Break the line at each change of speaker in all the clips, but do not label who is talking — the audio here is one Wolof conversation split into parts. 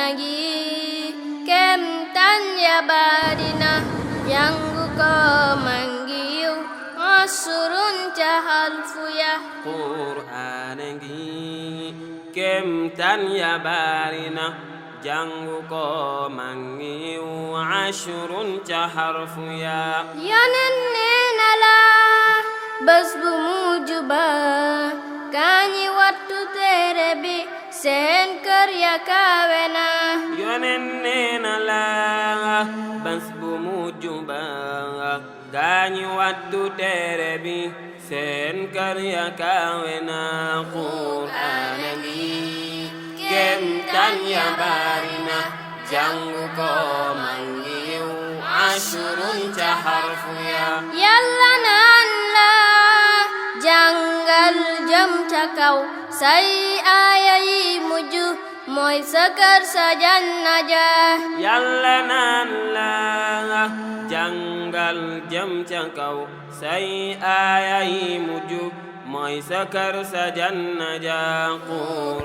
magi kem tan ya barina yangu ko mangiu asurun cahal fuya
Qur'an ngi kem tan ya barina jangu ko mangiu ashrun cahal fuya
yanen nenala bés bu mujj ba kañi wattu téere bi seen kër ya kawe na
yonen neena la bés bu mujj ba gaañi wattu téere bi seen kër ya kawe na Qur'an ngi kem tan ya barina jangu ko mangiu ashrun cahal fuya
yàlla naan la jàngal jëm ca kaw say aaya yi mujj mooy sa kër sa janna ja
yàlla naan la jàngal jëm ca kaw say aaya yi mujj mooy sa kër sa janna ja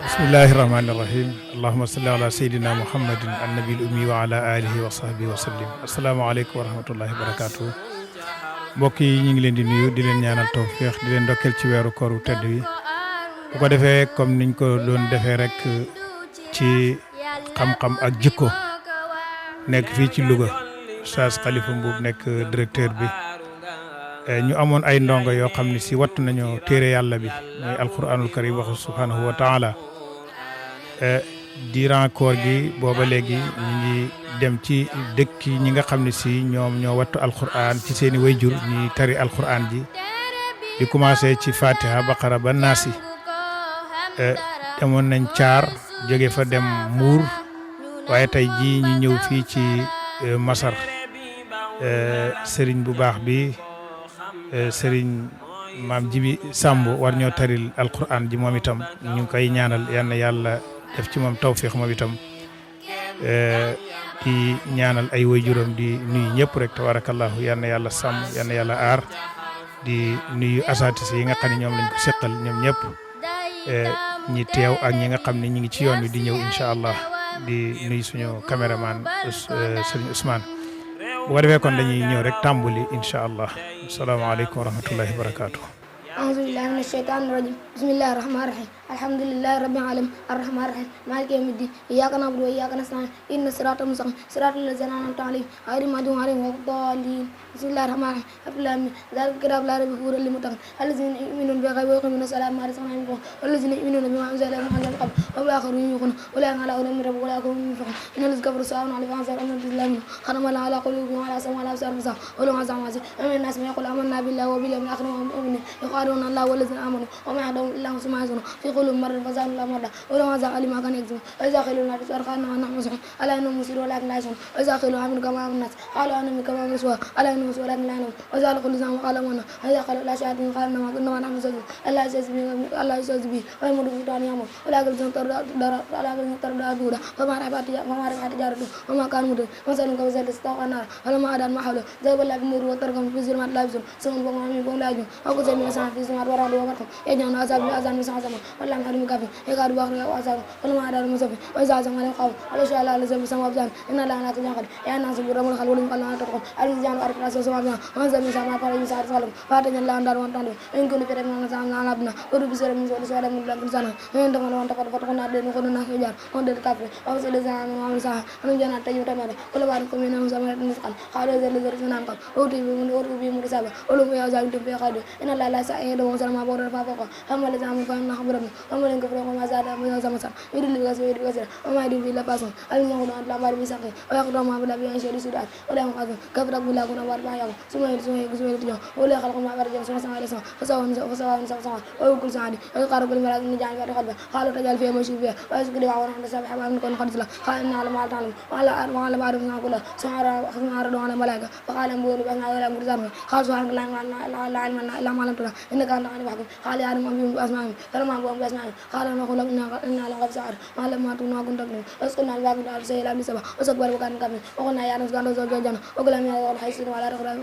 bismillahi rahmani rahim allahumma salli ala sayyidina muhammadin annabil ummi wa ala alihi wa sahbihi wa sallim asalaamaaleykum wa rahmatullahi wa barakatuh mbokk yi ñu ngi leen di nuyu di leen ñaanal tawfiix di leen ndokkeel ci weeru koor wu tedd wi bu ko defee comme niñ ko doon defee rek ci xam-xam ak jikko nekk fii ci Louga Oustaz Khalifa Mboup nekk directeur bi ñu amoon ay ndongo yoo xam ne si wattu nañu téere yàlla bi mooy alquranul karim waxu subhanahu wa taala durant koor gi booba léegi ñu ngi dem ci dëkk ñi nga xam ne si ñoom ñoo wattu alquran ci seeni wayjur ñuy tari alquran ji di commencé ci fatiha baqara ba naasi demoon nañ caar jóge fa dem Mbuur waaye tey jii ñu ñëw fii ci Masar sëriñ bu baax bi sëriñ maam Jibi Samb war ñoo taril alquran ji moom itam ñu ngi koy ñaanal yal na yàlla def ci moom tawfiix moom itam di ñaanal ay waajuram di nuyu ñëpp rek tabarakallahu yal na yàlla sàmm yal na yàlla aar di nuyu asatis yi nga xam ne ñoom lañ ko seqal ñoom ñëpp ñi teew ak ñi nga xam ne ñi ngi ci yoon wi di ñëw incha allah di nuyu suñu caméraman sëriñ Ousmane bu ko defee kon dañuy ñëw rek tàmbali incha allah asalaamaaleykum wa rahmatullahi wa barakatuh
أعوذ بالله من الشيطان الرجيم بسم الله الرحمن الرحيم الحمد لله رب العالمين الرحمن الرحيم مالك يوم الدين إياك نعبد وإياك نستعين إن الصراط المستقيم صراط الذين أنعمت عليهم غير المغضوب عليهم ولا الضالين بسم الله الرحمن الرحيم الحمد لله ذلك الكتاب لا ريب فيه هدى للمتقين الذين يؤمنون بالغيب ويقيمون الصلاة مع رزقناهم ينفقون والذين يؤمنون بما أنزل إليك من قبل وبالآخرة يوقنون أولئك على هدى من ربهم وأولئك هم المفلحون إن الذين كفروا سواء عليهم أنذرتهم أم لم تنذرهم ختم الله على قلوبهم وعلى سمعهم وعلى أبصارهم غشاوة ولهم عذاب عظيم ومن الناس من يقول آمنا بالله وباليوم الآخر وهم مؤمنون يخادعون الله والذين آمنوا وما يخدعون إلا أنفسهم يحزنون في قلوبهم مرض فزادهم الله مرضى ولهم عذاب أليم ما كانوا يكذبون وإذا قيل لهم لا تسألوا قالوا إنما نحن مسحورون ألا إنهم مسحورون ولكن لا يشعرون وإذا قيل آمنوا كما آمن الناس قالوا آمنا كما آمن السفهاء ألا إنهم مسحورون ولكن لا يعلمون وإذا لقوا اللسان وقالوا آمنا وإذا قالوا إلى شهادتهم قالوا إنما نحن مسحورون ألا يستهزئ به ويأمر بالطاعة يأمر ولكن تردى بهدى فما ربحت تجارتهم وما كانوا مهتدين مثلهم كمثل استوقد النار فلما أضاءت ما حوله ذهب الله بنوره وتركهم في ظلمات لا يبصرون سواء بهم عمياء لا يجوعون وكتب من السماء في السماوات والأرض وبركهم يجعلون أذان من سماء والله من حرم كافر يكاد باخر وأذان ولما أضاءت المسافر وإذا عزم عليهم قوم ولو شاء الله لزم السماء وأبصارهم إن الله لا تجاهل يا الناس برم الخلق ولم قال لا تدخل الذي جعل أرض رأسه سماء وأنزل من سماء فلا يسعد فلم فاتن الله أن دار وأنتم إن كل فرق من سماء على ابنا ورب بسر من سؤال سؤال من بلاد سنة وإن دخل وأنت قد فتقنا دين وكنا نحجار وأنت كافر وأوصل الزمان وأمر ساعة أن جانا تجوا تمر كل باركم منهم سماء نسقل قالوا ذل ذل سنان قال أوتي بمرسابة ولم يعزم تبي قادر إن الله لا سعيد وسلم أبورا فوقه هم الذين فهم خبرهم هم الذين كفروا وما زاد ما زاد مسا يدل بغسل وما يدل بلا باسون المهم أن لا بار بيسقي ويقدر ما بلا بيان شيء سودان ولا هم قادر كفر بلا كنا بار ما يوم سمع تجوا ولا خلق ما بار جنس سمع لسان فسوا وكل سعادي ويقارب المراد من جانب قلبه قالوا رجال فيه مشي فيه ويسكت وعورا عند سبح من كون قد سلا قال إن على ما تعلم وعلى بعض من كله سمع رد على ملائكة فقال أن بقول بأن هذا الأمر زمان قال سبحانك لا علم لنا إلا ما علمتنا إنك أنت العليم حكيم قال يا آدم أنبئهم بأسمائهم فلما أنبأهم بأسمائهم قال نقول إنا لقد سحر قال ما تكون كنت تكذب واسقنا الباقي على سيل أبي سبع وسكبر وكان كافر وقلنا يا آدم اسكن زوج الجنة وكلا من الحيث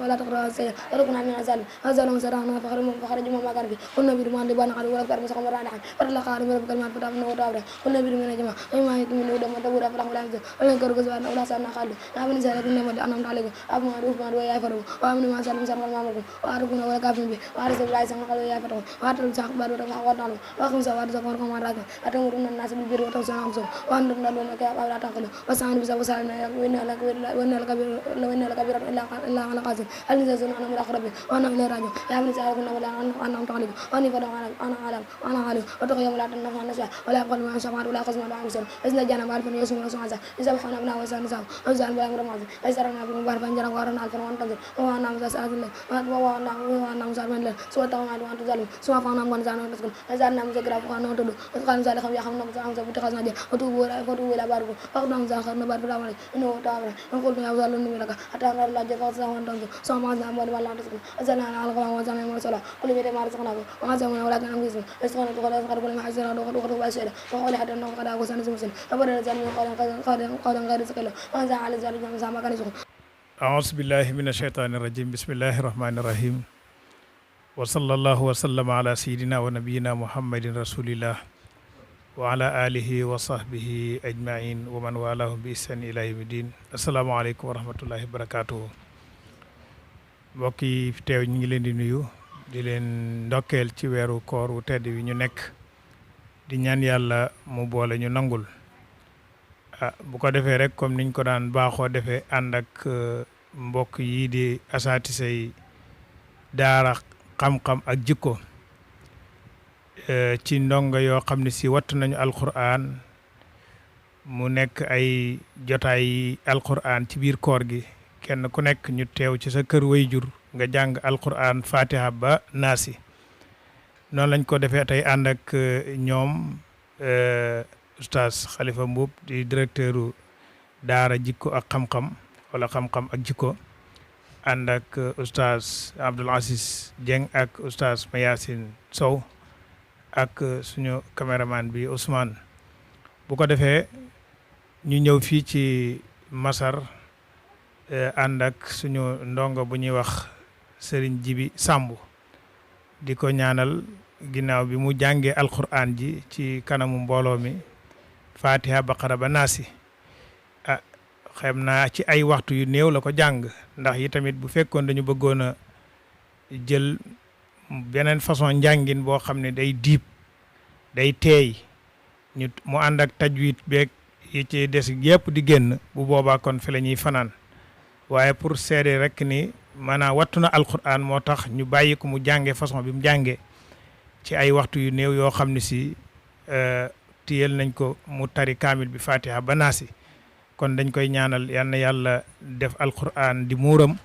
ولا تقربوا السيئة وركنا من الظالم فزالهم سرعنا فخرج مما كان فيه قلنا برمان لبان على ولا كرم سكن برا نحن فلا قال من رب كلمات فتابنا وتابنا قلنا برمان جماعة وما يكمل من ودم تبورا فلا ولا يمزل ولا كرجس ولا سألنا خالد يا من سألك إنما أنعمت عليكم أبو معروف ما روى يا فرو وأمن ما سألهم سأل ما مكم وأرجونا ولا كافر به وأرس بلاي سألنا قالوا يا فرو وأرسل سأق بارو رما وأرنالو وأخم سوار سكون كم أراكم أتمرون الناس بالبر وتوسعون أمسون وأنتم نلون كيا أولا تأكلوا وسألنا بس وسألنا وإن الكبير إلا على قاسم هل نزلنا أنا من أقربين وأنا إلى راجع يا من سألك إنما أنعمت عليكم وأني فدع أنا عالم وتقي يوم لا تنفع نفسها ولا يقول ما شمار ولا قسم ولا عمسون إذن جانا بعد فن يسمع سمعة إذا بحنا بنا وسان نسام وزان بلا مرمز أيسرنا بنا بعد فن جرا وارنا الفن وانتظر وأنا مسألة الله وأنا مسألة من الله سوى تقوم على وانت ظالم سوى فانا من زان ونسكن أزارنا مزجرا فانا وتدو وقال زالك يا خم نمسا عمسا بتخزنا جل وتوبوا إلى باركو فقدنا مزاخرنا بارك رامي إنه تابع نقول يا وزال نملك حتى نرى الله جل وعلا سوى ما نعمل ولا نسكن أزارنا على القلم وزارنا مرسلا كل بيت ما رزقنا وعزمنا ولا كان نمسك رزقنا تقول أذكر كل ما حزنا وقد بأسئلة وقال حتى أنه قد أقول سنة مسلم فبدأ الزال من قال غير سكله وأنزع على الزال جمع ما كان يسكن
أعوذ بالله من الشيطان الرجيم بسم الله الرحمن الرحيم وصلى الله وسلم على سيدنا ونبينا محمد رسول الله وعلى آله وصحبه أجمعين ومن والاهم بإحسان إلى يوم الدين السلام عليكم ورحمة الله وبركاته mbokk yi fi teew ñu ngi leen di nuyu di leen ndokkeel ci weeru koor wu tedd wi ñu nekk di ñaan yàlla mu boole ñu nangul bu ko defee rek comme niñ ko daan baaxoo defee ànd ak mbokk yi di asaatise yi daara xam-xam ak jikko ci ndongo yoo xam ne si wattu nañu alquran mu nekk ay jotaay alquran ci biir koor gi kenn ku nekk ñu teew ci sa kër wayjur nga jàng alquran fatiha ba naasi noonu lañ ko defee tey ànd ak ñoom oustaz Khalifa Mboup di directeuru daara jikko ak xam-xam wala xam-xam ak jikko ànd ak oustaz Abdoul Aziz Dieng ak oustaz Mayasin Sow ak suñu caméraman bi Ousmane bu ko defee ñu ñëw fii ci Masar ànd ak suñu ndongo bu ñuy wax Serigne Jibi Samb di ko ñaanal ginnaaw bi mu jàngee alquran ji ci kanamu mbooloo mi fatiha baqara ba naasi xam naa ci ay waxtu yu néew la ko jàng ndax yi tamit bu fekkoon dañu bëggoon a jël beneen façon njàngin boo xam ne day diib day teey ñu mu ànd ak tajwid beeg yi ci des yëpp di génn bu boobaa kon fi la ñuy fanaan waaye pour seede rek ni maanaam wattu na alquran moo tax ñu bàyyi ko mu jàngee façon bi mu jàngee ci ay waxtu yu néew yoo xam ne si tiyel nañ ko mu tari kaamil bi fatiha ba naasi kon dañ koy ñaanal yal na yàlla def alquran di muuram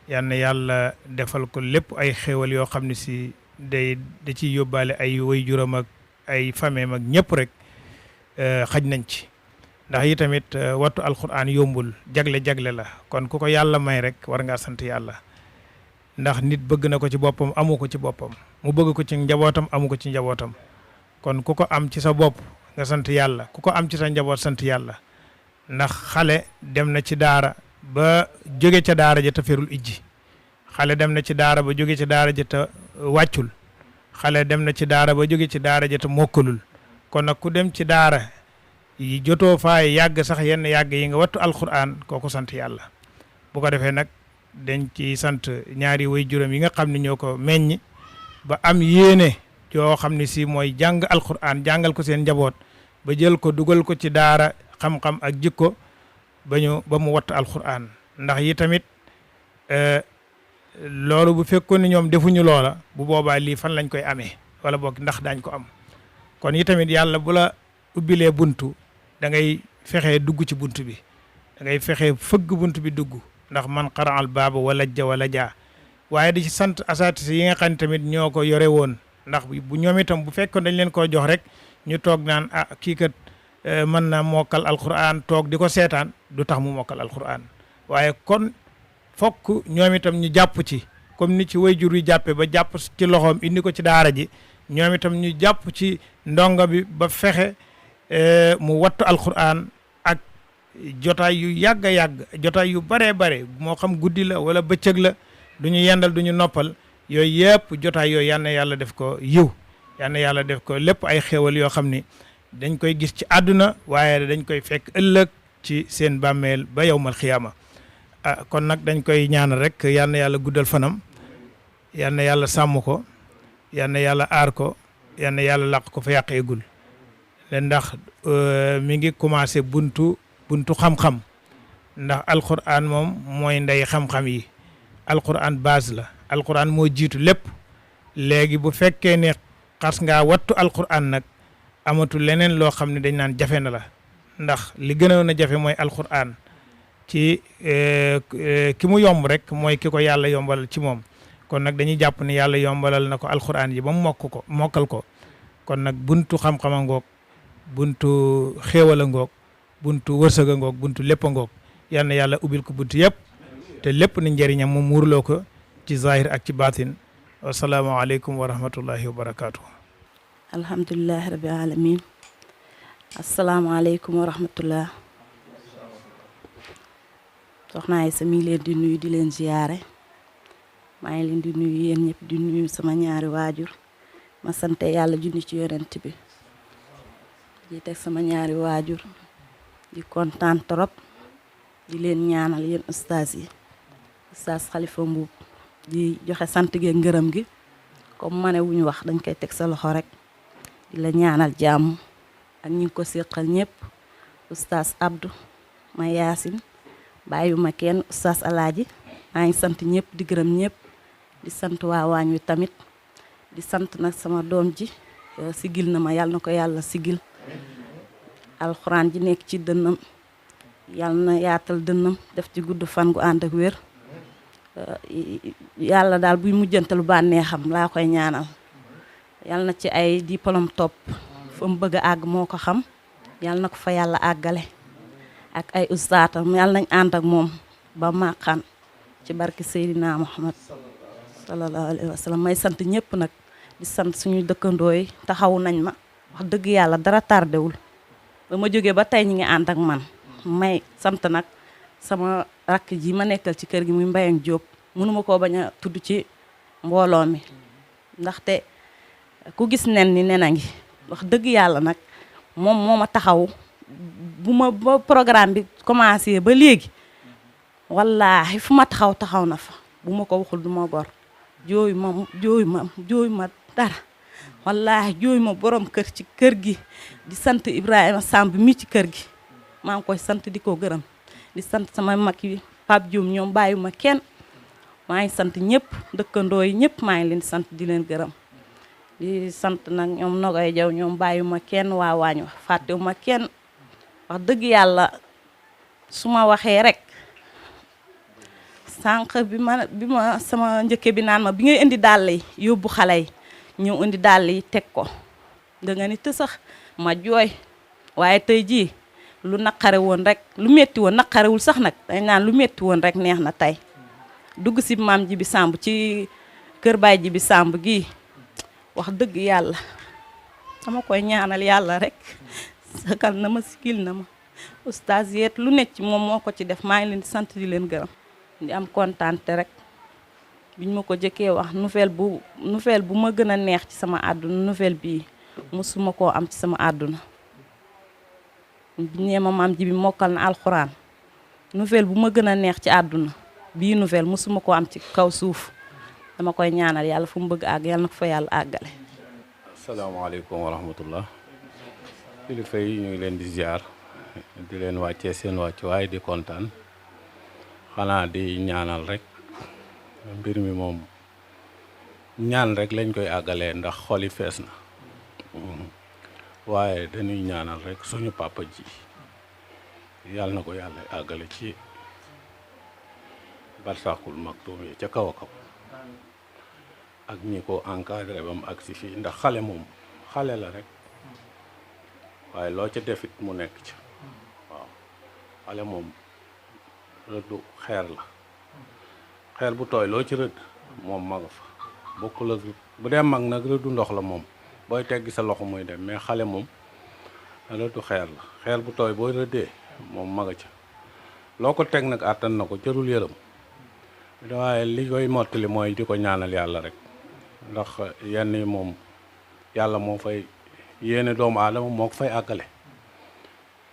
yal na yàlla defal ko lépp ay xéewal yoo xam ne si da ciy yóbbaale ay waajuram ak ay fameem ak ñëpp rek xaj nañ ci ndax yi tamit wattu alquran yombul jagle la kon ku ko yàlla may rek war ngaa sant yàlla ndax nit bëgg na ko ci boppam amu ko ci boppam mu bëgg ko ci njabootam amu ko ci njabootam kon ku ko am ci sa bopp nga sant yàlla ku ko am ci sa njaboot sant yàlla ndax xale dem na ci daara ba jóge ca daara ja te ferul ijji xale dem na ci daara ba jóge ci daara ja te wàccul xale dem na ci daara ba jóge ci daara ja te mokkalul kon nag ku dem ci daara yi jotoo faay yàgg sax yenn yàgg yi nga wattu alquran kooku sant yàlla bu ko defee nag dañ ci sant ñaari waajuram yi nga xam ne ñoo ko meññ ba am yéene yoo xam ne si mooy jàng alquran jàngal ko seen njaboot ba jël ko dugal ko ci daara xam-xam ak jikko ba mu wattu alquran ndax yi tamit loolu bu fekkoon ne ñoom defuñu loola bu boobaa lii fan lañ koy amee wala boog ndax daañ ko am kon yi tamit yàlla bu la ubbilee buntu da ngay fexee dugg ci buntu bi da ngay fexee fëgg buntu bi dugg ndax man qaraal baaba wala jaa waaye di ci sant asaatise yi nga xam ne tamit ñoo ko yore woon ndax bu ñoom itam bu fekkoon dañ leen koo jox rek ñu toog naan kii kat mën na mokkal alquran toog di ko seetaan du tax mu mokkal alquran waaye kon fokk ñoom itam ñu jàpp ci comme ni ci wayjur yi jàppe ba jàpp ci loxoom indi ko ci daara ji ñoom itam ñu jàpp ci ndongo bi ba fexe mu wattu alquran ak jotaay yu yàgg a yàgg jotaay yu baree bare moo xam guddi la wala bëccëg la du ñu yendal du ñu noppal yooyu yëpp jotaay yooyu yal na yàlla def ko yiw yal na yàlla def ko lépp ay xéewal yoo xam ni dañ koy gis ci àdduna waaye dañ koy fekk ëllëg ci seen bàmmeel ba yawmal xiyaama kon nag dañ koy ñaanal rek yal na yàlla guddal fanam yal na yàlla sàmm ko yal na yàlla aar ko yal na yàlla làq ko fa yàq eegul ndax mi ngi commencé buntu xam-xam ndax alquran moom mooy ndey xam-xam yi alquran base la alquran moo jiitu lépp léegi bu fekkee ne xas ngaa wattu alquran nag amatul leneen loo xam ne dañ naan jafe na la ndax li gënoon a jafe mooy alquran ci ki mu yomb rek mooy ki ko yàlla yombalal ci moom kon nag dañuy jàpp ne yàlla yombalal na ko alquran yi ba mu mokkal ko kon nag buntu xam-xam a ngoog buntu xéewal a ngoog buntu wërsëg a ngoog buntu lépp a ngoog yal na yàlla ubbil ko buntu yëpp te lépp ni njëriñam mu muurloo ko ci zahir ak ci baatin wasalaamaaleykum wa rahmatullahi wa barakaatu.
alhamdulilahi rabbil alamin asalaamaaleykum wa rahmatullah soxna Aïssa mi ngi leen di nuyu di leen ziyaare maa ngi leen di nuyu yéen ñëpp di nuyu sama ñaari waajur ma sante yàlla junni ci yonent bi di teg sama ñaari waajur di kontaan trop di leen ñaanal yéen ustaas yi ustaas Xalifa Mbuub di joxe sant gi ngërëm gi comme ma ne wuñu wax dañ koy teg sa loxo rek di la ñaanal jàmm ak ñi ngi ko séqal ñëpp ustaas Abdou ma Yaasin bàyyiwuma kenn ustaas Alaaji maa ngi sant ñëpp di gërëm ñëpp di sant waa waañ wi tamit di sant nag sama doom ji sigil na ma yàlla na ko yàlla sigil alxuraan ji nekk ci dënnam yàlla na yaatal dënnam def ci gudd fan gu ànd ak wér yàlla daal buy mujjantalu bànneexam laa koy ñaanal yàlla na ci ay diplôme topp fa mu bëgg a àgg moo ko xam yàlla na ko fa yàlla àggale ak ay ustaatam yàlla nañ ànd ak moom ba màqaan ci barki Seydina Muhammad sallallahu alayhi wa sallam may sant ñëpp nag di sant suñu dëkkandoo yi taxaw nañ ma wax dëgg yàlla dara tardewul ba ma jógee ba tey ñi ngi ànd ak man may sant nag sama rakk ji ma nekkal ci kër gi muy Mbayang Jóob mënuma koo bañ a tudd ci mbooloo mi ndaxte ku gis nen ni nen a ngi wax dëgg yàlla nag moom moo ma taxaw ba programme bi commencé ba léegi wallaahi fu ma taxaw na fa bu ma ko waxul du ma gor jooyu ma dara wallaahi jooyu ma borom kër ci kër gi di sant Ibrahima Samb mi ci kër gi maa ngi koy sant di ko gërëm di sant sama mag yi Pape Dioum ñoom bàyyuma kenn maa ngi sant ñëpp dëkkandoo yi ñëpp maa ngi leen di sant di leen gërëm di sant nag ñoom Nogay Jaw ñoom bàyyuma kenn waa waañ wax fàttewuma kenn wax dëgg yàlla su ma waxee rek sànq bi ma sama njëkke bi naan ma bi ngay indi dàll yi yóbbu xale yi ñëw indi dàll yi teg ko da nga ni te sax ma jooy waaye tey jii lu naqare woon rek lu metti woon naqarewul sax nag dañ naan lu metti woon rek neex na tey dugg si maam ji bi Samb ci kër baay ji bi Samb gii wax dëgg yàlla dama koy ñaanal yàlla rek sakal na ma sikil na ma oustaz yeet lu nekk ci moom moo ko ci def maa ngi leen di sant di leen gërëm di am kontaante rek biñ ma ko jëkkee wax nouvelle bu ma gën a neex ci sama àdduna nouvelle bii musuma koo am ci sama àdduna biñ nee ma maam ji bi mokkal na alxuraan nouvelle bu ma gën a neex ci àdduna bii nouvelle musuma koo am ci kaw suuf dama koy ñaanal yàlla fu mu bëgg àgg yàlla na ko fa yàlla àggale.
asalaamaaleykum wa rahmatullah kilifa yi ñu ngi leen di ziar di leen wàccee seen wàccuwaay di kontaan xanaa di ñaanal rek mbir mi moom ñaan rek lañ koy àggalee ndax xoli fees na waaye dañuy ñaanal rek suñu papa ji yàlla na ko yàlla àggale ci barsàkul maktuum yi ca kaw a kaw ak ñi ko encadré ba mu agsi fii ndax xale moom xale la rek waaye loo ca defit mu nekk ca waaw xale moom rëddu xeer la xeer bu tooy loo ci rëdd moom maga fa bokkul ak bu dee mag nag rëddu ndox la moom booy teggi sa loxo muy dem mais xale moom rëddu xeer la xeer bu tooy booy rëddee moom maga ca loo ko teg nag àttan na ko jërul yërëm waaye li koy mottali mooy di ko ñaanal yàlla rek ndax yenn yi moom yàlla moo fay yéene doomu aadama moo ko fay àggale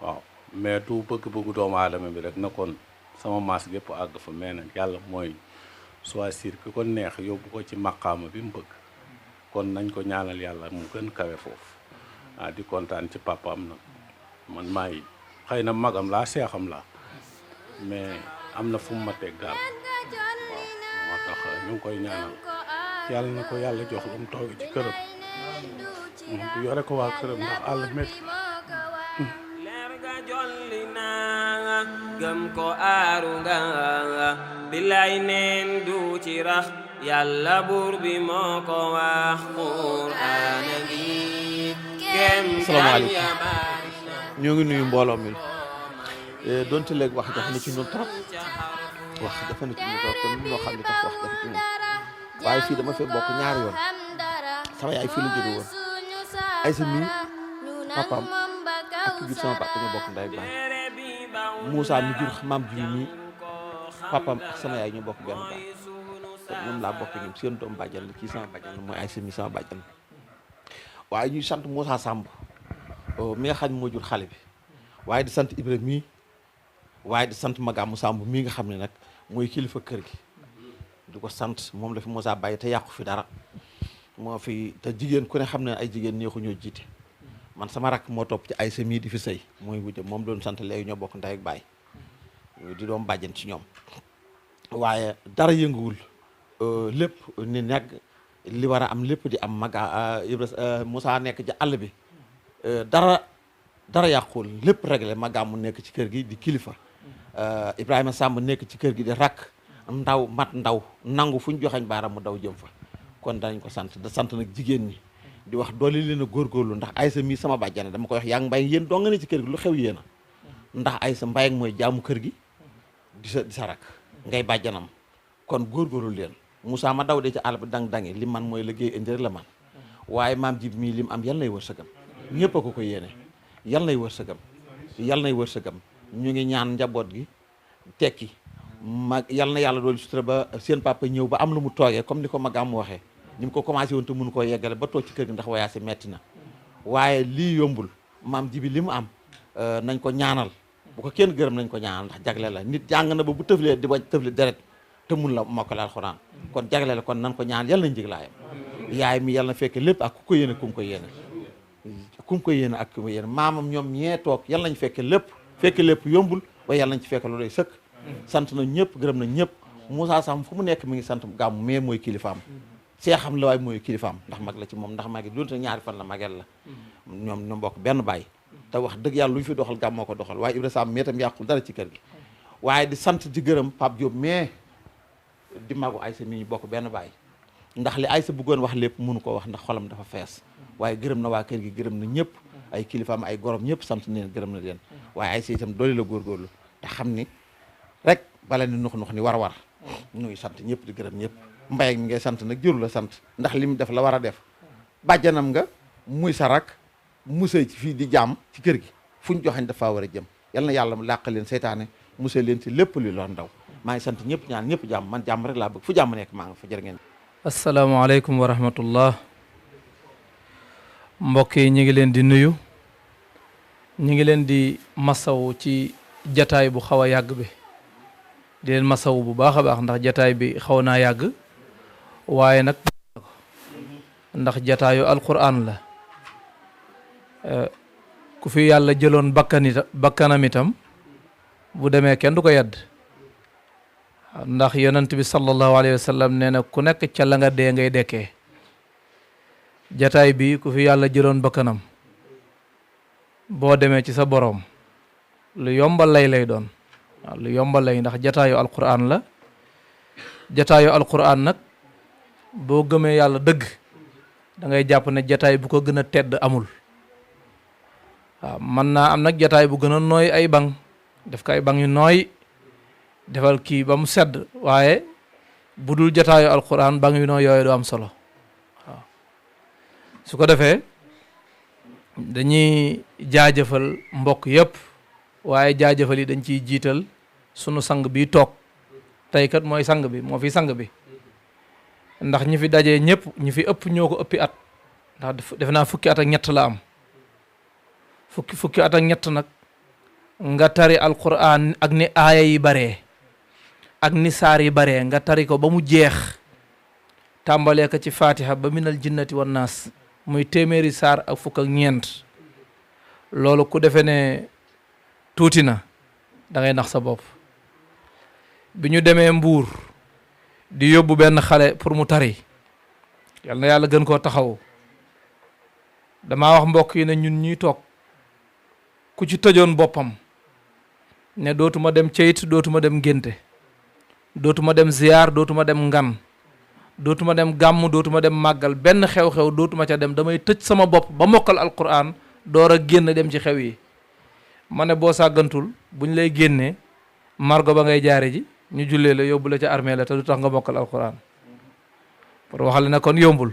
waaw mais du bëgg-bëggu doomu aadama bi rek na kon sama maas gépp àgg fa mais nag yàlla mooy choisir ki ko neex yóbbu ko ci maqaama bi mu bëgg kon nañ ko ñaanal yàlla mu gën kawe foofu di kontaan ci papaam nag man maay xëy na magam laa seexam laa mais am na fu mu ma teg daal waaw moo tax ñu ngi koy ñaanal yàlla na ko yàlla jox lu mu toog ci këram bu yore ko waa këram ndax àll métti
leer ga jolli naa gëm ko aaru nga billaay neen du ci rax yàlla buur bi moo ko wax qur'aana gi kem
salaamaaleykum ñoo ngi nuyu mbooloo mi donte léegi wax jafe na ci ñun trop wax jafe na ci ñun trop kon ñoo xam ne tax wax jafe ci ñun waaye fii dama fee bokk ñaari yoon sama yaay fii la jóge woon Aysa mi papaam ak jur sama papa ñoo bokk ndey ak baay Moussa mi jur maam ji mi papaam ak sama yaay ñoo bokk benn baay kon ñoom laa bokk ñoom seen doom bàjjan la kii sama bàjjan la mooy Aysa mi sama bàjjan la waaye ñuy sant Moussa Samb mi nga xam ne moo jur xale bi waaye di sant Ibrahima mii waaye di sant Magamu Samb mii nga xam ne nag mooy kilifa kër gi di ko sant moom la fi Moussa bàyyi te yàqu fi dara moo fi te jigéen ku ne xam ne ay jigéen neexu ñoo jiite man sama rakk moo topp ci Aysa mii di fi sëy mooy wujj moom doon sant léegi ñoo bokk ndey ak baay di doom bàjjen ci ñoom waaye dara yënguwul lépp ni nekk li war a am lépp di am Moussa nekk ci àll bi dara yàqul lépp réglé Magamu nekk ci kër gi di kilifa Ibrahima Samb nekk ci kër gi di rakk ndaw mat ndaw nangu fu ñu joxañ baaraam mu daw jëm fa kon danañ ko sant da sant nag jigéen ñi di wax doole leen a góorgóorlu ndax Aysa mii sama bàjjane dama koy wax yaa ngi mbay yéen doo nga ne ci kër gi lu xew yéen a ndax Aysa mbay ak mooy jaamu kër gi di sa rak ngay bàjjanam kon góorgóorlu leen Moussa ma daw dee ci àll bi dang-dangi li man mooy liggéey indi rek la man waaye maam ji mii lim am yal nay wërsëgam ñëpp a ko yéene yal nay wërsëgam ñu ngi ñaan njaboot gi tekki mag yal na yàlla doolu sutura ba seen papa ñëw ba am lu mu toogee comme ni ko Magamu waxee ni mu ko commencé woon te mënu koo yeggale ba toog ci kër gi ndax wayaase metti na waaye lii yombul maam ji bi li mu am nañ ko ñaanal bu ko kenn gërëm nañ ko ñaanal ndax jagle la nit jàng na ba bu tëflee di ba tëfli deret te mun la mokkal alxuraan kon jagle la kon nan ko ñaan yàlla nañ jiglaayam yaay mi yàlla na fekke lépp ak ku ko yéene ku mu ko yéene ak ku mu yéene maamam ñoom ñee toog yàlla nañ fekke lépp yombul waaye yàlla nañ ci fekke loolu sëkk sant na ñëpp gërëm na ñëpp Moussa Sam fu mu nekk mi ngi sant Gàmmu mais mooy kilifaam seexam la waaye mooy kilifaam ndax mag la ci moom ndax magi loolu te ñaari fan la magel la ñoom bokk benn baay te wax dëgg yàlla lu ñu fi doxal Gàmmu moo ko doxal waaye Ibra Sam mais tam yàqul dara ci kër gi waaye di sant di gërëm Pape Diop mais di magu Aysa mi ñu bokk benn baay ndax li Aysa bëggoon wax lépp mënu ko wax ndax xolam dafa fees waaye gërëm na waa kër gi gërëm na ñëpp ay kilifaam ay gorom ñëpp sant neen gërëm na leen waaye Aysa itam doole la góorgóorlu te xam ni rek bala ni nux ni war ñu ngi sant ñëpp di gërëm ñëpp mbay mi ngay sant nag jëru la sant ndax li mu def la war a def bàjjanam nga muy sa rak musay ci fii di jaam ci kër gi fu ñu joxañ dafa war a jëm yal na yàlla làq leen seytaane musay leen ci lépp li lor ndaw maa ngi sant ñëpp ñaan ñëpp jàmm man jàmm rek laa bëgg fu jàmm nekk maa nga fa jërë ngeen.
asalaamaaleykum wa rahmatullah mbokk yi ñu ngi leen di nuyu ñu ngi leen di masawu ci jataay bu xaw a yàgg bi di leen masawu bu baax a baax ndax jataay bi xaw naa yàgg waaye nag ndax jataayu alquran la ku fi yàlla jëloon bakkanam itam bu demee kenn du ko yedd ndax yonent bi sallallahu alayhi wa sallam nee na ku nekk ca la nga dee ngay dekkee jataay bi ku fi yàlla jëloon bakkanam boo demee ci sa boroom lu yombal lay doon waaw lu yombal lay ndax jataayu alquran la jataayu alquran nag boo gëmee yàlla dëgg da ngay jàpp ne jataay bu ko gën a tedd amul waaw mën naa am nag jataay bu gën a nooy ay bang def ko ay bang yu nooy defal kii ba mu sedd waaye bu dul jotaayu alquran ba ngi noo yooyu du am solo waaw su ko defee dañuy jaajëfal mbokk yëpp waaye jaajëfal yi dañ ciy jiital sunu sang bi toog tey kat mooy sang bi moo fi sang bi ndax ñi fi dajee ñëpp ñi fi ëpp ñoo ko ëppi at ndax defe naa fukki at ak ñett la am fukki at ak ñett nag nga tari alquran ak ni aaya yi baree ak ni saar yi baree nga tari ko ba mu jeex tàmbalee ko ci fatiha ba minal jinnati wan naas muy téeméeri saar ak fukk ak ñeent loolu ku defe ne tuuti na da ngay nax sa bopp bi ñu demee Mbuur di yóbbu benn xale pour mu tari yal na yàlla gën koo taxaw damaa wax mbokk yi ne ñun ñuy toog ku ci tëjoon boppam ne dootuma dem ceyit dootuma dem ngénte dootuma dem ziyaar dootuma dem ngan dootuma dem gàmm dootuma dem màggal benn xew-xew dootuma ca dem damay tëj sama bopp ba mokkal alquran door a génn dem ci xew yi ma ne boo sàggantul buñ lay génnee margo ba ngay jaare ji ñu jullee la yóbbu la ca armée la te du tax nga mokkal alquran pour waxale ne kon yombul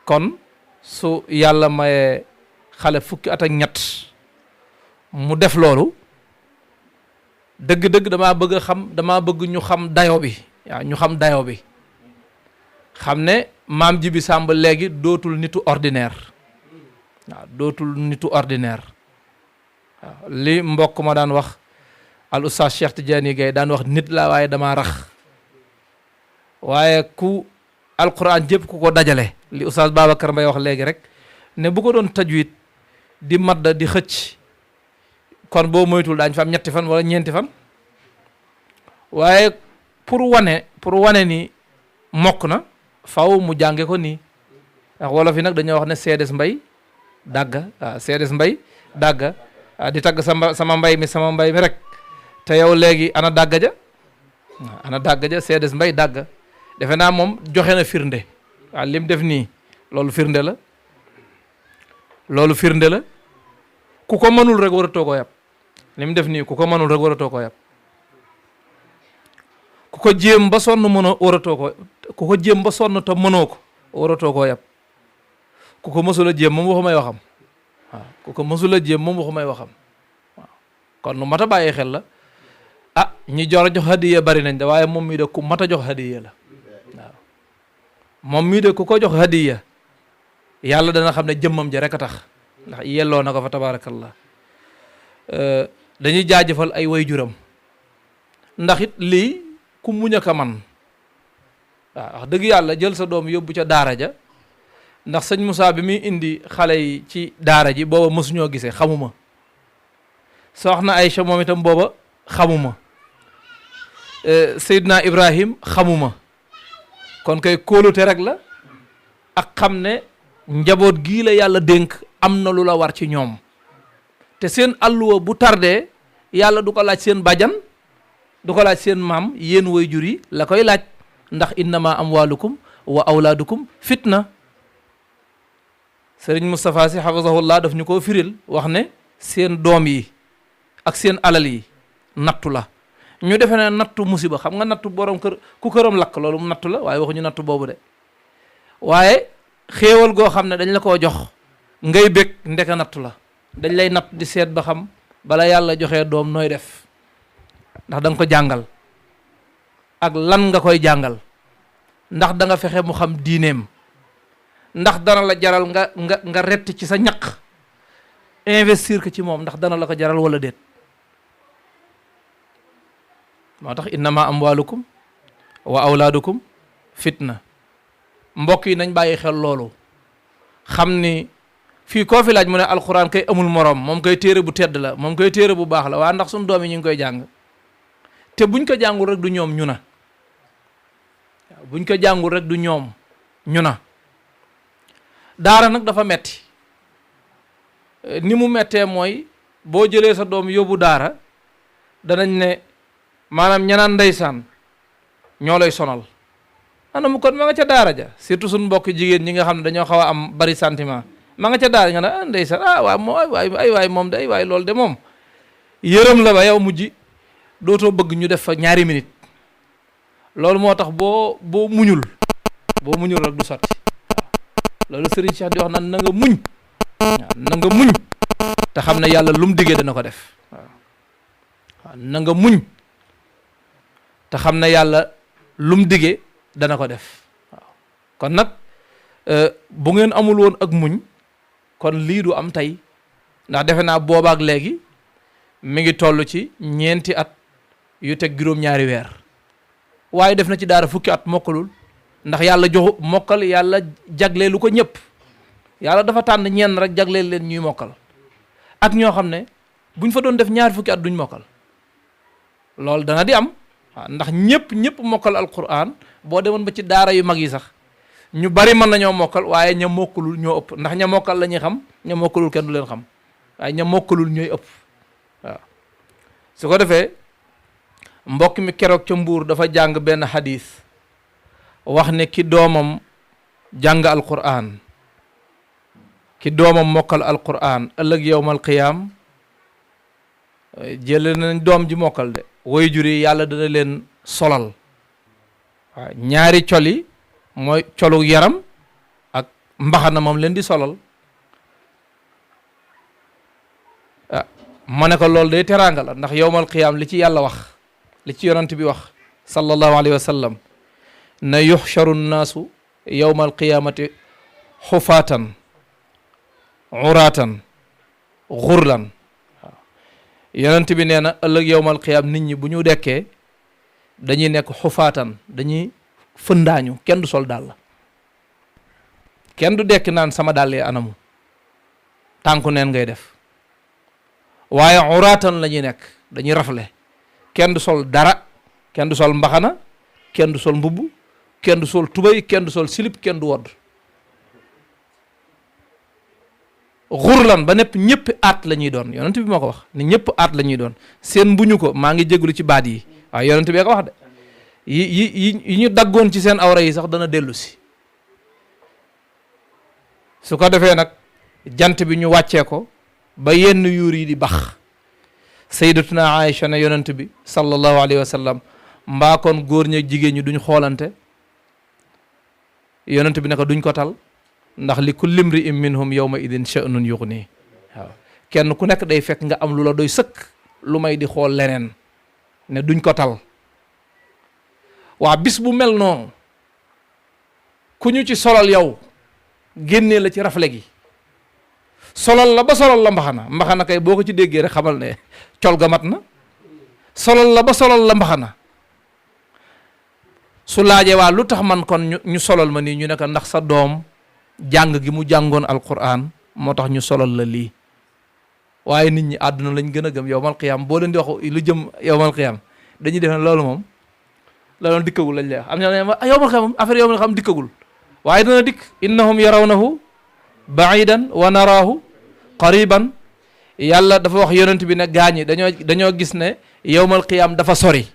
kon su yàlla mayee xale fukki at ak ñett mu def loolu dëgg-dëgg damaa bëgg ñu xam dayo bi waaw ñu xam dayo bi xam ne maam Jibi Samb léegi dootul nitu ordinaire waaw dootul nitu ordinaire waaw li mbokk ma daan wax al oustaz Cheikh Tidiane Gaye daan wax nit la waaye damaa rax waaye ku alquran jëpp ku ko dajale li oustaz Babacar Mbaye wax léegi rek ne bu ko doon tajwid di madda di xëcc kon boo moytul daañ fa am ñetti fan wala ñeenti fan waaye pour wane ni mokk na faw mu jànge ko nii ndax wolof yi nag dañoo wax ne seedes mbay dàgga waaw seedes mbay dàgga di tagg sama mbay mi rek te yow léegi ana dàgga ja ana dàgga ja seedes mbay dàgga defe naa moom joxe na firnde waaw lim def nii loolu firnde la ku ko mënul rek war a toogoo yàpp lim def nii ku ko mënul rek war a toogoo yàpp ku ko jéem ba sonn mënoo war a toogoo ku ko jéem ba sonn te mënoo ko war a toogoo yàpp ku ko mësul a jéem moom waxumay waxam waaw ku ko mësul a jéem moom waxumay waxam waaw kon nu mat a bàyyi xel la ah ñi jox hadiya bari nañ de waaye moom mii de ku mat a jox hadiya la waaw moom mii de ku ko jox hadiya yàlla dana xam ne jëmmam ja rek a tax ndax yelloo na ko fa tabaarakallah dañuy jaajëfal ay waajuram ndax it lii ku muñ a man waaw wax dëgg yàlla jël sa doom yóbbu ca daara ja ndax sëñ Moussa bi muy indi xale yi ci daara ji booba mësuñoo gisee xamuma soxna Aïcha moom itam booba xamuma Seydina Ibrahim xamuma kon kay kóolute rek la ak xam ne njaboot gii la yàlla dénk am na lu la war ci ñoom te seen alluwa bu tardé yàlla du ko laaj seen bajan du ko laaj seen maam yéen waajur yi la koy laaj ndax innama amwalukum wa awlaadukum fitna sëriñ Moustapha Sy hafizahullah daf ñu koo firil wax ne seen doom yi ak seen alal yi nattu la ñu defe ne nattu musiba xam nga nattu borom kër ku këram lakk loolu mu nattu la waaye waxuñu nattu boobu de waaye xéewal goo xam ne dañ la koo jox ngay bég ndeka nattu la dañ lay natt di seet ba xam bala yàlla joxee doom nooy def ndax da nga ko jàngal ak lan nga koy jàngal ndax da nga fexe mu xam diineem ndax dana la jaral nga rett ci sa ñaq investir ko ci moom ndax dana la ko jaral wala déet moo tax innama amwalukum wa awlaadukum fitna mbokk yi nañ bàyyi xel loolu xam ni fii koo fi laaj mu ne alxuraan kay amul morom moom koy téere bu tedd la moom koy téere bu baax la waa ndax suñu doom yi ñu ngi koy jàng te buñ ko jàngul rek du ñoom ñu na waaw buñ ko jàngul rek du ñoom ñu na daara nag dafa metti ni mu mettee mooy boo jëlee sa doom yóbbu daara danañ ne maanaam ñanaan ndeysaan ñoo lay sonal ana mu kon ma nga ca daara ja surtout suñu mbokk jigéen ñi nga xam ne dañoo xaw a am bari sentiment ma nga ca daara nga ne ah ndeysaan ah waaw moom ay waay moom de ay waay loolu de moom yërëm la ba yow mujj dootoo bëgg ñu def fa ñaari minute loolu moo tax boo muñul rek du sotti loolu Serigne Cheikh di wax naan na nga muñ na nga muñ te xam ne yàlla lu mu diggee dana ko def waaw na nga muñ te xam ne yàlla lu mu diggee dana ko def waaw kon nag bu ngeen amul woon ak muñ kon lii du am tey ndax defe naa boobaak léegi mi ngi toll ci 4 at yu teg juróom-ñaari weer waaye def na ci daara fukki at mokkalul ndax yàlla joxu mokkal yàlla jagleelu ko ñëpp yàlla dafa tànn ñenn rek jagleel leen ñuy mokkal ak ñoo xam ne buñ fa doon def 2 fukki at duñ mokkal loolu dana di am waaw ndax ñëpp mokkal alquran boo demoon ba ci daara yu mag yi sax ñu bari mën nañoo mokkal waaye ña mokkalul ñoo ëpp ndax ña mokkal la ñuy xam ña mokkalul kenn du leen xam waaye ña mokkalul ñooy ëpp waaw su ko defee mbokk mi keroog ca Mbuur dafa jàng benn xadis wax ne ki doomam jàng alquran ki doomam mokkal alquran ëllëg yowmal qiyaam jële nañ doom ji mokkal de way juri yàlla dana leen solal waaw ñaari col yi mooy colu yaram ak mbaxana moom leen di solal ma ne ko loolu day teraanga la ndax yowmal qiyaam li ci yàlla wax li ci yonant bi wax sallallahu alayhi wa sallam na yuxcharu nnaasu yowma alqiyamati xufaatan uraatan xurlan waaw yonent bi nee na ëllëg yowma alqiyam nit ñi bu ñu dekkee dañuy nekk xufaatan dañuy fëndaañu kenn du sol dàll kenn du dekki naan sama dàll yi anamu tànku neen ngay def waaye uraatan la ñuy nekk dañuy rafle kenn du sol dara kenn du sol mbaxana kenn du sol mbubb kenn du sol tubay kenn du sol silip kenn du wodd xurlan ba nepp ñëpp aat la ñuy doon yonent bi moo ko wax ni ñëpp aat la ñuy doon seen mbuñu ko maa ngi jégalu ci baat yi waaye yonent bee ko wax de yi ñu daggoon ci seen awra yi sax dana dellu si su ko defee nag jant bi ñu wàccee ko ba yenn yuur yi di bax sayyidatuna Aïcha ne yonent bi sallallahu alayhi wa sallam mbaa kon góor ñi ak jigéen ñi duñ xoolante yonent bi ne ko duñ ko tal ndax li kulli mri'in minhum yawma idin sha'nun yughni waaw kenn ku nekk day fekk nga am lu la doy sëkk lu may di xool leneen ne duñ ko tal waa bis bu mel noonu ku ñu ci solal yow génnee la ci rafle gi solal la ba solal la mbaxana kay boo ko ci déggee rek xamal ne col ga mat na solal la ba solal la mbaxana su laajee waa lu tax man kon ñu solal ma nii ñu ne ko ndax sa doom jàng gi mu jàngoon alquran moo tax ñu solal la lii waaye nit ñi àdduna lañ gën a gëm yowmal qiyam boo leen di wax lu jëm yowmal qiyam dañuy def ne loolu moom loolu dikkagul lañ lay wax am na ne yowmal qiyam affaire yowmal qiyam dikkagul waaye dana dikk innahum yarawnahu baidan wa naraahu qariban yàlla dafa wax yonent bi ne gaañi dañoo gis ne yowmal qiyam dafa sori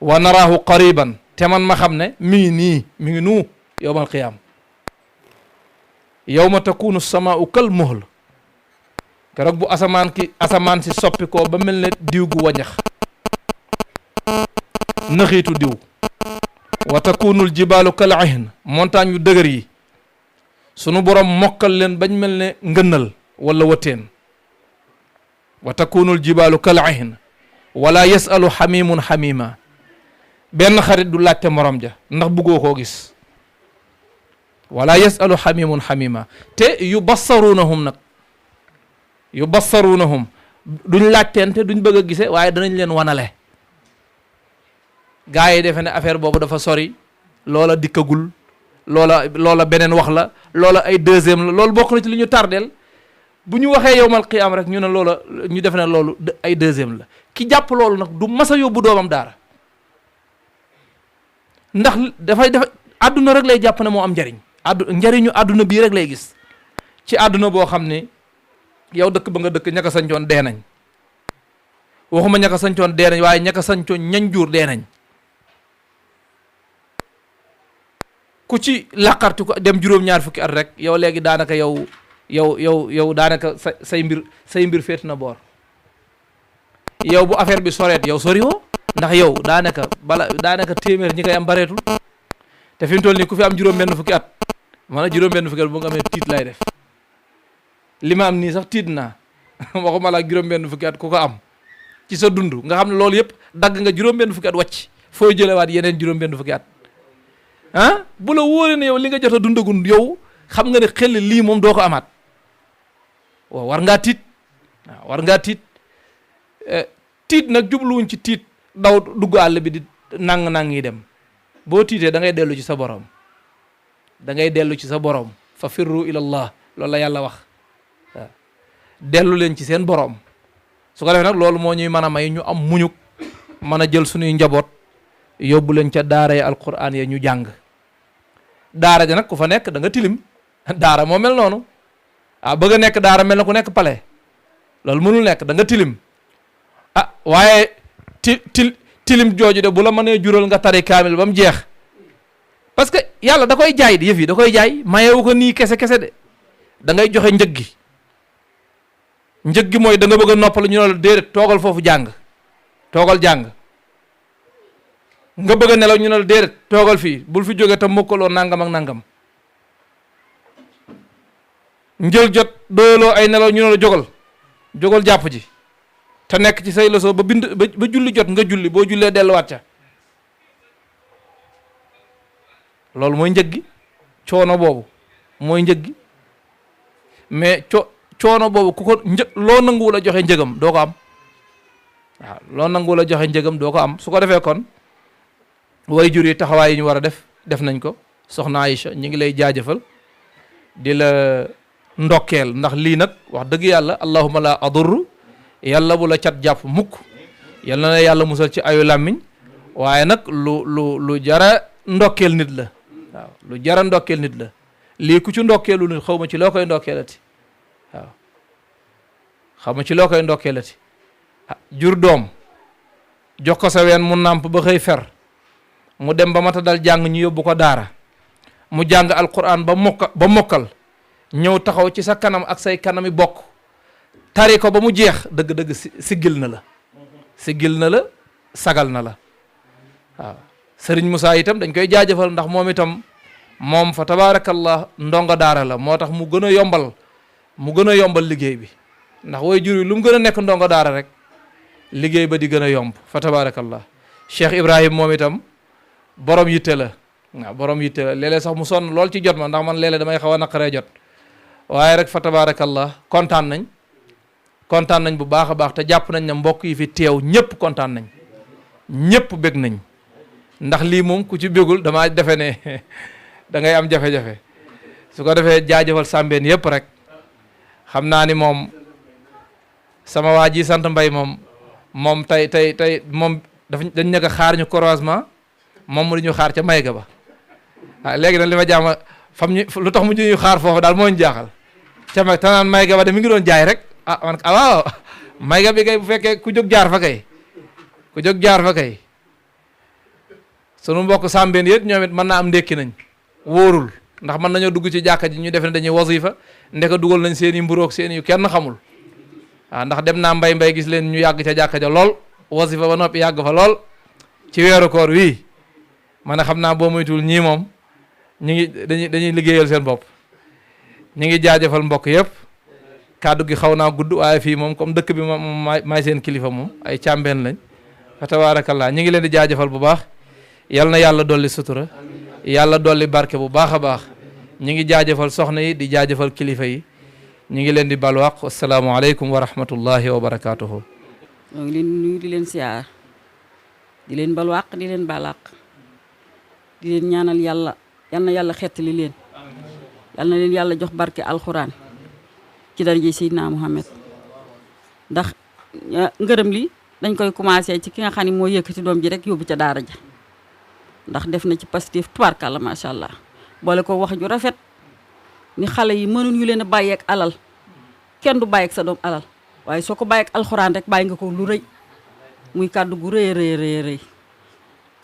wa naraahu qariban te man ma xam ne mi ngi nii mi ngi nuu yowmal qiyam yowma takunu samaau kal muhl keroog bu asamaan si soppi ko ba mel ne diw gu wañax nëxiitu diw wa takunul jibaalu kal ihn montagne yu dëgër yi sunu borom mokkal leen bañ mel ne ngënnal wala wëteen wa takunul jibaalu kal ihn wala yasalu xamimun xamima benn xarit du laajte morom ja ndax bëggoo koo gis wala yasalu xamimun xamima te yubassarunahum nag yubassarunahum duñ laajteente duñ bëgg a gise waaye danañ leen wanale gaa yi defe ne affaire boobu dafa sori loola dikkagul loola beneen wax la loola ay deuxième la loolu bokk na ci li ñu tardeel bu ñu waxee yowmal qiyaam rek ñu ne loola ñu defe ne loolu ay deuxième la ki jàpp loolu nag du mas a yóbbu doomam daara ndax dafay àdduna rek lay jàpp ne moo am njariñ njariñu àdduna bii rek lay gis ci àdduna boo xam ne yow dëkk ba nga dëkk ñaka sañcoon dee nañ waxuma ñaka sañcoon dee nañ waaye ñaka sañcoon ñañ jur dee nañ ku ci làqartu ko dem juróom-ñaar fukki at rek yow léegi daanaka yow daanaka say mbir féet na boor yow bu affaire bi soreet yow sori woo ndax yow daanaka téeméer ñi koy am bareetul te fi mu toll nii ku fi am juróom-benn fukki at man juróom-benn fukki at bu nga amee tiit lay def li ma am nii sax tiit naa waxuma la juróom-benn fukki at ku ko am ci sa dund nga xam ne loolu yëpp dagg nga juróom-benn fukki at wàcc fooy jëlewaat yeneen juróom-benn fukki at ah bu la wóoree ne yow li nga jot a dundagund yow xam nga ne xel lii moom doo ko amaat waaw war ngaa tiit waaw war ngaa tiit tiit nag jubluwuñ ci tiit daw dugg àll bi di nàng yi dem boo tiitee da ngay dellu ci sa borom da ngay dellu ci sa borom fa firru ilallah loolu la yàlla wax waaw dellu leen ci seen borom su ko defee nag loolu moo ñuy mën a may ñu am muñuk mën a jël suñuy njaboot yóbbu leen ca daara yi alquran ya ñu jàng daara ja nag ku fa nekk da nga tilim daara moo mel noonu bëgg a nekk daara mel na ku nekk palais loolu mënul nekk da nga tilim waaye tilim jooju de bu la mënee jural nga tari kaamil ba mu jeex parce que yàlla da koy jaay di yëf yi da koy jaay mayewu ko nii kese de da ngay joxe njëg gi mooy da nga bëgg a noppal ñu ne la déedéet toogal foofu jàng toogal jàng nga bëgg a nelaw ñu ne la déedéet toogal fii bul fi jóge te mokkaloo nangam ak nangam njël jot doyaloo ay nelaw ñu ne la jógal jàpp ji te nekk ci say leçon ba julli jot nga julli boo jullee delluwaat ca loolu mooy njëg gi coono boobu mooy njëg gi mais coono boobu ku ko loo nanguwul a joxe njëgam doo ko am waaw loo nanguwul a joxe njëgam doo ko am su ko defee kon way jur yi taxawaay yi ñu war a def nañ ko soxna Aïcha ñu ngi lay jaajëfal di la ndokkeel ndax lii nag wax dëgg yàlla allahumma la adurru yàlla bu la cat jàpp mukk yàlla na yàlla musal ci ayu làmmiñ waaye nag lu jara ndokkeel nit la waaw lu jara ndokkeel nit la lii ku ci ndokkeelu nit xaw ma ci loo koy ndokkeelati waaw xaw ma ci loo koy ndokkeelati jur doom jox ko sa ween mu nàmp ba xëy fer mu dem ba mata dal jàng ñu yóbbu ko daara mu jàng alquran ba mokkal ñëw taxaw ci sa kanam ak say kanami bokk tari ko ba mu jeex dëgg-dëgg siggil na la sagal na la waaw sëriñ Moussa itam dañ koy jaajëfal ndax moom itam moom fa tabaarakallah ndongo daara la moo tax mu gën a yombal liggéey bi ndax way jur yi lu mu gën a nekk ndongo daara rek liggéey ba di gën a yomb fa tabaarakallah Cheikh Ibrahim moom itam borom yitte la waaw borom yitte la léeg-léeg sax mu sonn lool ci jot ma ndax man léeg-léeg damay xaw a naqaree jot waaye rek fa tabaarakallah kontaan nañ bu baax a baax te jàpp nañ ne mbokk yi fi teew ñëpp kontaan nañ ñëpp bég nañ ndax lii moom ku ci bégul damaa defe ne da ngay am jafe-jafe su ko defee jaajëfal sàmbeen yëpp rek xam naa ni moom sama waa ji sant mbay moom tey moom dañ nekk xaar ñu croisement moom mu di ñu xaar ca may ga ba léegi nag li ma jaama lu tax mu ñu xaar foofu daal moo ñu jaaxal ca may tanaan may ga ba de mi ngi doon jaay rek waaw may ga bi kay bu fekkee ku jóg jaar fa kay sunu mbokk sàmbeen yéet ñoom it mën naa am ndékki nañ wóorul ndax mën nañoo dugg ci jàkka ji ñu def ne dañuy wasifa ndeka dugal nañ seen i mburoog seen yu kenn xamul ndax dem naa mbay gis leen ñu yàgg ca jàkka ja lool wasifa ba noppi yàgg fa lool ci weeru koor wii man a xam naa boo moytuwul ñii moom dañuy liggéeyal seen bopp ñu ngi jaajëfal mbokk yëpp kàddu gi xaw naa gudd waaye fii moom comme dëkk bi moom maay seen kilifa moom ay càmbeen lañ fa tabaarakallaa ñu ngi leen di jaajëfal bu baax yal na yàlla dolli sutura yàlla dolli barke bu baax a baax ñu ngi jaajëfal soxna yi di jaajëfal kilifa yi ñu ngi leen di balwaq asalaamaaleykum wa rahmatullahi wa barakaatuhu.
ñoo ngi leen nuyu di leen siyaar di leen balwaq di leen balaq di leen ñaanal yàlla yal na yàlla xettali leen yal na leen yàlla jox barke alxuraan ci daraja Seydina Muhammad ndax ngërëm li dañ koy commencé ci ki nga xam ne moo yëkkati doom ji rek yóbbu ca daara ja ndax def na ci positif tubaarkàlla macha allah boole ko wax ju rafet ni xale yi mënuñu leen a bàyyeek alal kenn du bàyyeek sa doom alal waaye soo ko bàyyeek alxuraan rek bàyyi nga ko lu rëy muy kàddu gu rëy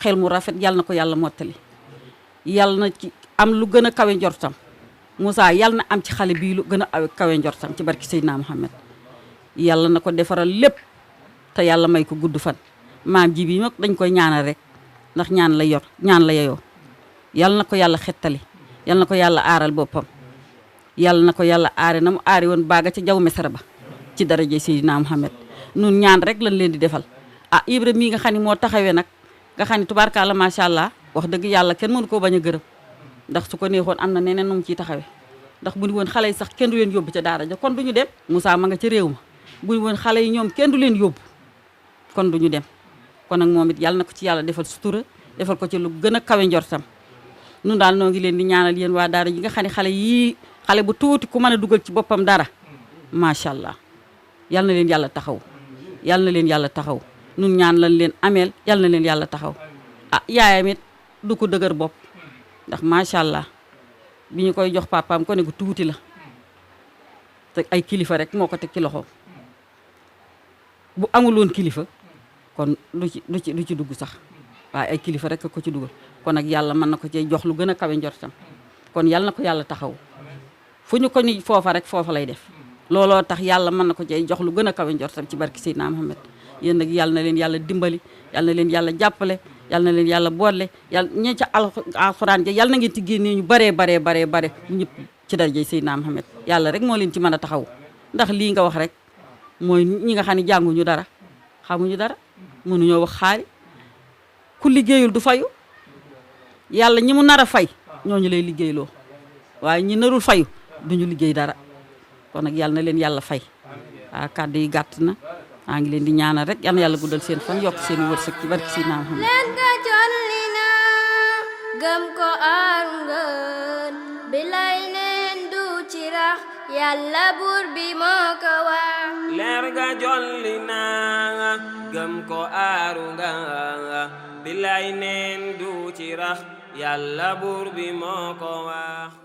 xel mu rafet yàlla na ko yàlla mottali yàlla na ci am lu gën a kawe njortam Moussa yàlla na am ci xale bii lu gën a kawe njortam ci barki Seydina Muhammad yàlla na ko defaral lépp te yàlla may ko gudd fan maam ji bi nag dañ koy ñaanal rek ndax ñaan la yor ñaan la yeyoo yal na ko yàlla xettali yal na ko yàlla aaral boppam yal na ko yàlla aare na mu aari woon baaga ca jaw mesara ba ci daraja Seydina Muhammad nun ñaan rek lañ leen di defal ah Ibra mii nga xam ne moo taxawee nag nga xam ne tubaarkalla macha allah wax dëgg yàlla kenn mënu koo bañ a gërëm ndax su ko neexoon am na neneen nu mu ciy taxawee ndax bu ñu woon xale yi sax kenn du leen yóbbu ca daara ja kon du ñu dem Moussa ma nga ca réew ma bu ñu woon xale yi ñoom kenn du leen yóbbu kon du ñu dem kon nag moom it yàlla na ko ci yàlla defal sutura defal ko ci lu gën a kawe njortam nun daal noo ngi leen di ñaanal yéen waa daara yi nga xam ne xale yii xale bu tuuti ku mën a dugal ci boppam dara macha allah yal na leen yàlla taxaw yal na leen yàlla taxaw nun ñaan lañ leen ameel yal na leen yàlla taxaw ah yaayam it du ko dëgër bopp ndax macha allah bi ñu koy jox papaam ko ne ko tuuti la te ay kilifa rek moo ko teg ci loxoom bu amul woon kilifa kon du ci dugg sax waaye ay kilifa rek ko ci dugal kon nag yàlla mën na ko cee jox lu gën a kawe njortam kon yàlla na ko yàlla taxaw fu ñu ko ni foofa rek foofa lay def looloo tax yàlla mën na ko cee jox lu gën a kawe njortam ci barki Seydina Muhammad yéen nag yàlla na leen yàlla dimbali yàlla na leen yàlla jàppale yàlla na leen yàlla boole yàlla ñe ca alxuraan ja yàlla na ngeen ci génnee ñu bare ñëpp ci darajay Seydina Muhammad yàlla rek moo leen ci mën a taxaw ndax lii nga wax rek mooy ñi nga xam ne jànguñu dara xamuñu dara mënuñoo wax xaari ku liggéeyul du fayu yàlla ñi mu nar a fay ñooñu lay liggéeyloo waaye ñi narul fayu duñu liggéey dara kon nag yàlla na leen yàlla fay kàddu yi gàtt na maa ngi leen di ñaanal rek yal na yàlla guddal seen fan yokk seen wërsëg ci barki Seydina Muhammad
leen nga jolli na gëm ko aar ngeen bilay neen du ci rax yàlla buur bi moo ko wax
leer ga jolli na gëm ko aaru nga bilay neen du ci rax yàlla buur bi moo ko wax